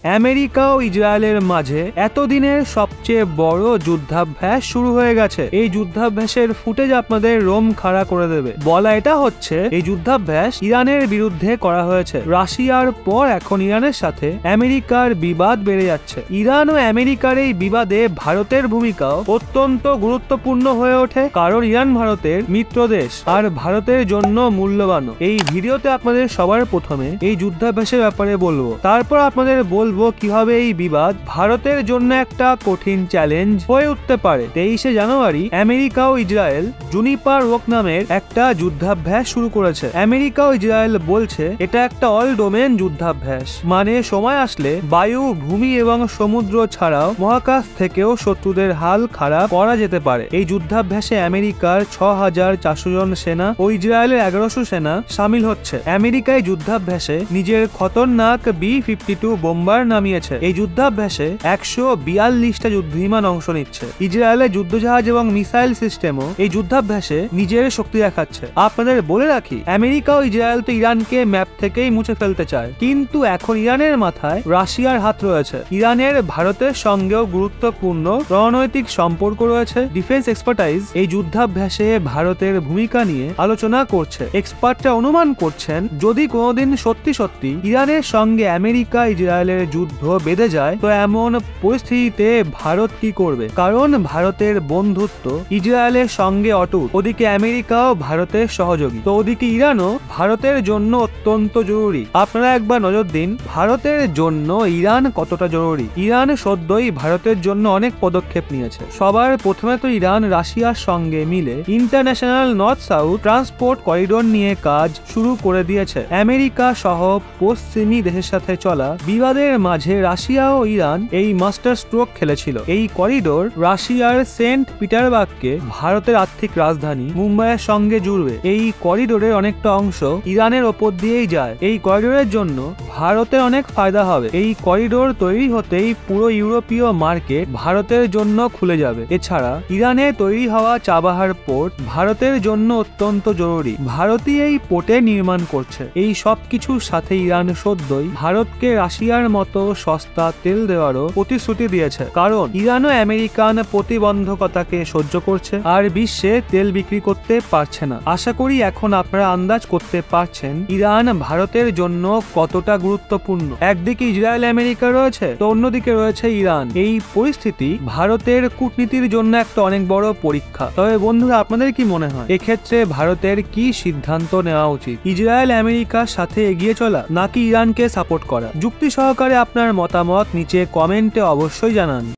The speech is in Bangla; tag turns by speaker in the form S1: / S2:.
S1: আমেরিকা ও ইসরায়েলের মাঝে এতদিনের সবচেয়ে বড় যুদ্ধাভ্যাস শুরু হয়ে গেছে। এই যুদ্ধাভ্যাসের ফুটেজ আপনাদের রোম খাড়া করে দেবে। বলা এটা হচ্ছে এই যুদ্ধাভ্যাস ইরানের বিরুদ্ধে করা হয়েছে। রাশিয়ার পর এখন ইরানের সাথে আমেরিকার বিবাদ বেড়ে যাচ্ছে। ইরান ও আমেরিকার এই বিবাদে ভারতের ভূমিকাও অত্যন্ত গুরুত্বপূর্ণ হয়ে ওঠে, কারণ ইরান ভারতের মিত্র দেশ আর ভারতের জন্য মূল্যবান। এই ভিডিওতে আপনাদের সবার প্রথমে এই যুদ্ধাভ্যাসের ব্যাপারে বলবো, তারপর আপনাদের বলবো কিভাবে এই বিবাদ ভারতের জন্য একটা কঠিন চ্যালেঞ্জ হয়ে উঠতে পারে। 23শে জানুয়ারি আমেরিকা ও ইসরায়েল জুনিপার রক নামের একটা যুদ্ধাভ্যাস শুরু করেছে। আমেরিকা ও ইসরায়েল বলছে এটা একটা অল ডোমেন যুদ্ধাভ্যাস, মানে সময় আসলে বায়ু, ভূমি এবং সমুদ্র ছাড়াও মহাকাশ থেকেও শত্রুদের হাল খারাপ করা যেতে পারে। এই যুদ্ধাভ্যাসে আমেরিকার 6400 জন সেনা ও ইসরায়েলের 1100 সেনা সামিল হচ্ছে। আমেরিকায় যুদ্ধাভ্যাসে নিজের খতরনাক B-52 বোম্বার নামিয়েছে। এই যুদ্ধাভ্যাসে 142টা যুদ্ধবিমান অংশ নিচ্ছে। ইসরায়েলের যুদ্ধজাহাজ এবং মিসাইল সিস্টেমও এই যুদ্ধাভ্যাসে নিজের শক্তি দেখাচ্ছে। আপনাদের বলে রাখি, আমেরিকা ও ইসরায়েল তো ইরানকে ম্যাপ থেকেই মুছে ফেলতে চায়, কিন্তু এখন ইরানের মাথায় রাশিয়ার হাত রয়েছে। ইরানের ভারতের সঙ্গেও গুরুত্বপূর্ণ রণনৈতিক সম্পর্ক রয়েছে। ডিফেন্স এক্সপার্টাইজ এই যুদ্ধাভ্যাসে ভারতের ভূমিকা নিয়ে আলোচনা করছে। এক্সপার্টরা অনুমান করছেন, যদি কোনোদিন সত্যি সত্যি ইরানের সঙ্গে আমেরিকা ইসরায়েলের যুদ্ধ বেঁধে যায়, তো এমন পরিস্থিতিতে ভারত কি করবে? কারণ ভারতের বন্ধুত্ব ইসরায়েলের সঙ্গে অটুট। ওদিকে আমেরিকাও ভারতের সহযোগী, তো ওদিকে ইরানও ভারতের জন্য অত্যন্ত জরুরি। আপনারা একবার নজর দিন ভারতের জন্য ইরান কতটা জরুরি। ইরান সদ্যই ভারতের জন্য অনেক পদক্ষেপ নিয়েছে। সবার প্রথমে তো ইরান রাশিয়ার সঙ্গে মিলে international north south transport corridor নিয়ে কাজ শুরু করে দিয়েছে। আমেরিকা সহ পশ্চিমী দেশের সাথে চলা বিবাদের মাঝে রাশিয়া ও ইরান এই মাস্টার স্ট্রোক খেলেছিল। এই করিডোর রাশিয়ার সেন্ট পিটারবার্গকে ভারতের আর্থিক রাজধানী মুম্বাইয়ের সঙ্গে জুড়বে। এই করিডোরের অনেকটা অংশ ইরানের ওপর দিয়েই যায়। এই করিডোরের জন্য ভারতের অনেক ফায়দা হবে। এই করিডোর তৈরি হতেই পুরো ইউরোপীয় মার্কেট ভারতের জন্য খুলে যাবে। এছাড়া ইরানে তৈরি হওয়া চাবাহার পোর্ট ভারতের জন্য অত্যন্ত জরুরি। ভারতই এই পোর্টে নির্মাণ করছে। এই সব কিছুর সাথে ইরান সদ্যই ভারতকে রাশিয়ার মতো সস্তা তেল দেওয়ারও প্রতিশ্রুতি দিয়েছে, কারণ ইরান ও আমেরিকান প্রতিবন্ধকতাকে সহ্য করছে আর বিশ্বে তেল বিক্রি করতে পারছে না। আশা করি এখন আপনারা আন্দাজ করতে পারছেন ইরান ভারতের জন্য কতটা গুরুত্বপূর্ণ। একদিকে ইসরায়েল আমেরিকা রয়েছে, তো অন্যদিকে রয়েছে ইরান। এই পরিস্থিতি ভারতের কূটনীতির জন্য একটা অনেক বড় পরীক্ষা। তবে বন্ধুরা, আপনাদের কি মনে হয় এক্ষেত্রে ভারতের কি সিদ্ধান্ত নেওয়া উচিত? ইসরায়েল আমেরিকার সাথে এগিয়ে চলা নাকি ইরানকে সাপোর্ট করা? যুক্তি সহকারে আপনার মতামত নিচে কমেন্টে অবশ্যই জানান।